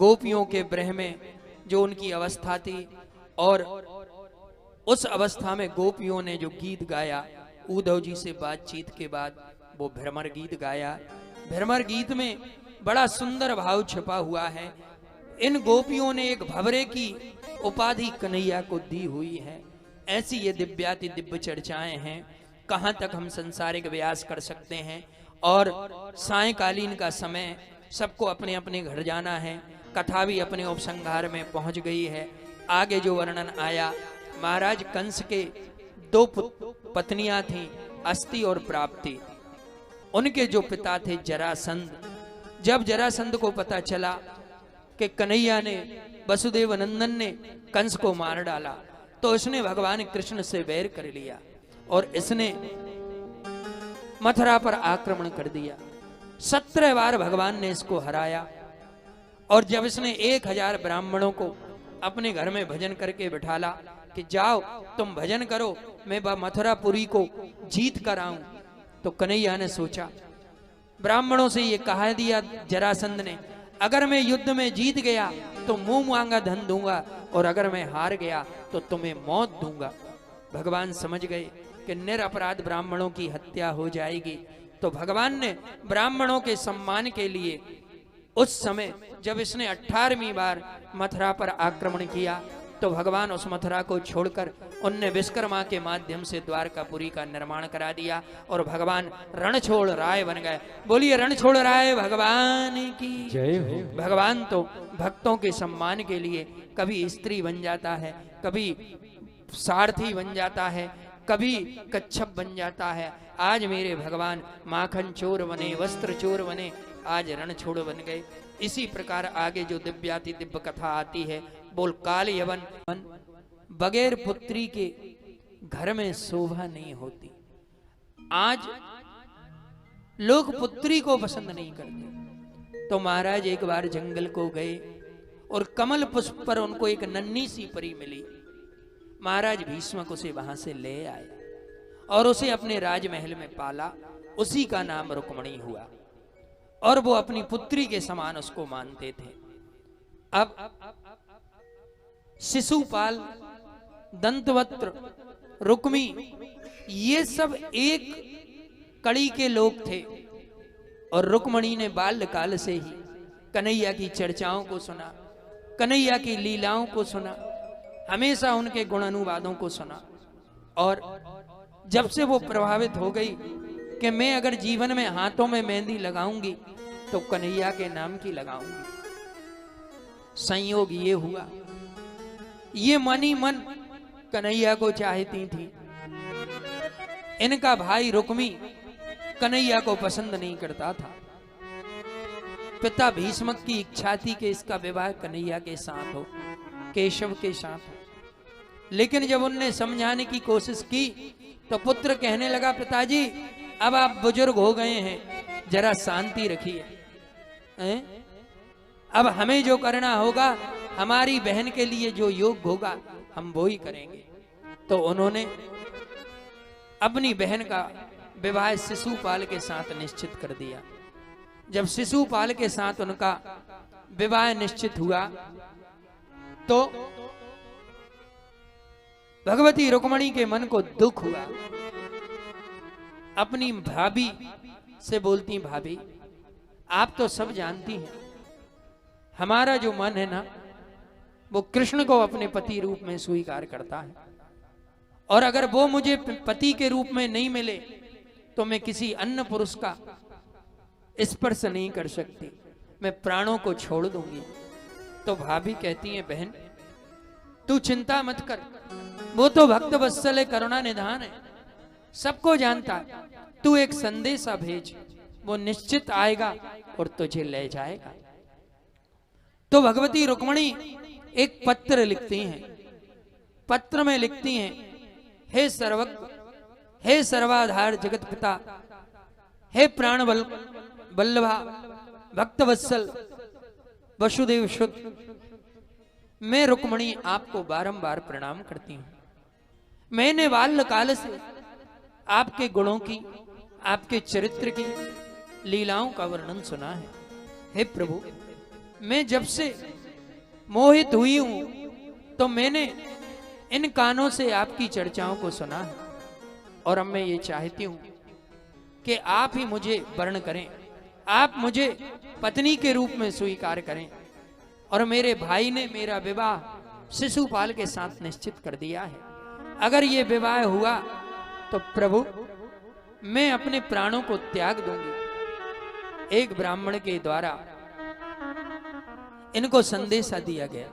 गोपियों के ब्रह में जो उनकी अवस्था थी, और उस अवस्था में गोपियों ने जो गीत गाया उद्धव जी से बातचीत के बाद, वो भ्रमर गीत गाया। भ्रमर गीत में बड़ा सुंदर भाव छिपा हुआ है। इन गोपियों ने एक भंवरे की उपाधि कन्हैया को दी हुई है। ऐसी ये दिव्याति दिव्य चर्चाएं हैं। कहाँ तक हम संसारिक व्यास कर सकते हैं। और सायंकालीन का समय, सबको अपने अपने घर जाना है। कथा भी अपने उपसंहार में पहुंच गई है। आगे जो वर्णन आया, महाराज कंस के दो पत्नियां थीं, अस्ति और प्राप्ति। उनके जो पिता थे जरासंध, जब जरासंध को पता चला कि कन्हैया ने, वसुदेव नंदन ने कंस को मार डाला, तो इसने भगवान कृष्ण से वैर कर लिया और इसने मथुरा पर आक्रमण कर दिया। 17 बार भगवान ने इसको हराया। और जब इसने 1000 ब्राह्मणों को अपने घर में भजन करके बिठाला कि जाओ तुम भजन करो, मैं मथुरापुरी को जीत कर आऊं, तो कन्हैया ने सोचा, ब्राह्मणों से ये कहा दिया जरासंध ने, अगर मैं युद्ध में जीत गया तो मुंह मांगा धन दूंगा, और अगर मैं हार गया तो तुम्हें मौत दूंगा। भगवान समझ गए कि निरपराध ब्राह्मणों की हत्या हो जाएगी। तो भगवान ने ब्राह्मणों के सम्मान के लिए उस समय जब इसने 18वीं बार मथुरा पर आक्रमण किया, तो भगवान उस मथुरा को छोड़कर उनने विश्वकर्मा के माध्यम से द्वारकापुरी का निर्माण करा दिया और भगवान रणछोड़ राय बन गए। बोलिए रणछोड़ राय भगवान की जय हो। भगवान तो भक्तों के सम्मान के लिए कभी स्त्री बन जाता है, कभी सारथी बन जाता है, कभी कच्छप बन जाता है। आज मेरे भगवान माखन चोर बने, वस्त्र चोर बने, आज रणछोड़ बन गए। इसी प्रकार आगे जो दिव्याति दिव्य कथा आती है, बोल काल यवन, बगैर पुत्री के घर में शोभा नहीं होती। आज लोग पुत्री को पसंद नहीं करते। तो महाराज एक बार जंगल को गए और कमल पुष्प पर उनको एक नन्ही सी परी मिली। महाराज भीष्मक उसे वहां से ले आए और उसे अपने राजमहल में पाला। उसी का नाम रुक्मणी हुआ और वो अपनी पुत्री के समान उसको मानते थे। अब शिशुपाल, दंतवक्त्र, रुक्मी, ये सब एक कड़ी के लोग थे। और रुक्मणी ने बाल्यकाल से ही कन्हैया की चर्चाओं को सुना, कन्हैया की लीलाओं को सुना, हमेशा उनके गुणानुवादों को सुना। और जब से वो प्रभावित हो गई कि मैं अगर जीवन में हाथों में मेहंदी लगाऊंगी तो कन्हैया के नाम की लगाऊंगी। संयोग ये हुआ, ये मन ही मन कन्हैया को चाहती थी। इनका भाई रुक्मी कन्हैया को पसंद नहीं करता था। पिता भीष्मक की इच्छा थी कि इसका विवाह कन्हैया के साथ हो, केशव के साथ हो। लेकिन जब उनने समझाने की कोशिश की तो पुत्र कहने लगा, पिताजी अब आप बुजुर्ग हो गए हैं, जरा शांति रखिए। अब हमें जो करना होगा, हमारी बहन के लिए जो योग होगा हम वो ही करेंगे। तो उन्होंने अपनी बहन का विवाह शिशुपाल के साथ निश्चित कर दिया। जब शिशुपाल के साथ उनका विवाह निश्चित हुआ तो भगवती रुक्मणी के मन को दुख हुआ। अपनी भाभी से बोलती, भाभी आप तो सब जानती हैं, हमारा जो मन है ना वो कृष्ण को अपने पति रूप में स्वीकार करता है, और अगर वो मुझे पति के रूप में नहीं मिले तो मैं किसी अन्य पुरुष का स्पर्श नहीं कर सकती, मैं प्राणों को छोड़ दूंगी। तो भाभी कहती है, बहन तू चिंता मत कर, वो तो भक्त वत्सल है, करुणा निधान है, सबको जानता है। तू एक संदेशा भेज, वो निश्चित आएगा और तुझे ले जाएगा। तो भगवती रुक्मणी एक पत्र लिखती हैं। पत्र में लिखती हैं, हे सर्वज्ञ, हे सर्वाधार जगत पिता, हे प्राण वल्लभा, भक्त वत्सल, वसुदेव शुद्ध, मैं रुक्मणी आपको बारंबार प्रणाम करती हूं। मैंने बाल्यकाल से आपके गुणों की, आपके चरित्र की, लीलाओं का वर्णन सुना है। हे प्रभु, मैं जब से मोहित हुई हूं तो मैंने इन कानों से आपकी चर्चाओं को सुना है, और अब मैं ये चाहती हूं कि आप ही मुझे वर्ण करें, आप मुझे पत्नी के रूप में स्वीकार करें। और मेरे भाई ने मेरा विवाह शिशुपाल के साथ निश्चित कर दिया है। अगर ये विवाह हुआ तो प्रभु मैं अपने प्राणों को त्याग दूंगी। एक ब्राह्मण के द्वारा इनको संदेशा दिया गया,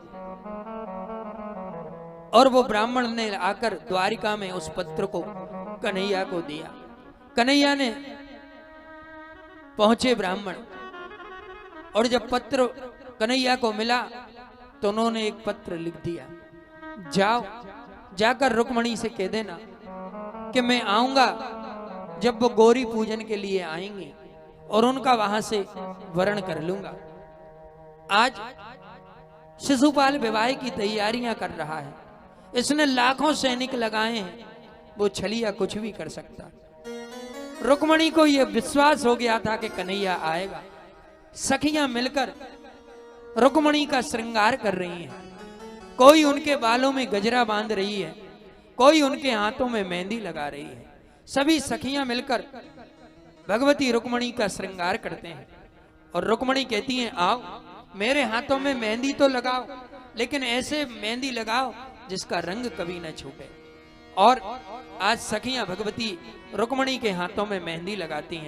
और वो ब्राह्मण ने आकर द्वारिका में उस पत्र को कन्हैया को दिया। कन्हैया ने पहुंचे ब्राह्मण, और जब पत्र कन्हैया को मिला तो उन्होंने एक पत्र लिख दिया, जाओ जाकर रुक्मणी से कह देना कि मैं आऊंगा जब वो गौरी पूजन के लिए आएंगी, और उनका वहां से वरण कर लूंगा। आज शिशुपाल विवाह की तैयारियां कर रहा है, इसने लाखों सैनिक लगाए हैं, वो छलिया कुछ भी कर सकता। रुक्मणी को यह विश्वास हो गया था कि कन्हैया आएगा। सखियां मिलकर रुक्मणी का श्रृंगार कर रही हैं, कोई उनके बालों में गजरा बांध रही है, कोई उनके हाथों में मेहंदी लगा रही है। सभी सखियां मिलकर भगवती रुक्मणी का श्रृंगार करते हैं, और रुक्मणी कहती हैं आओ मेरे हाथों में मेहंदी तो लगाओ, लेकिन ऐसे मेहंदी लगाओ जिसका रंग कभी न छूटे। और आज सखियां भगवती रुक्मणी के हाथों में मेहंदी लगाती हैं।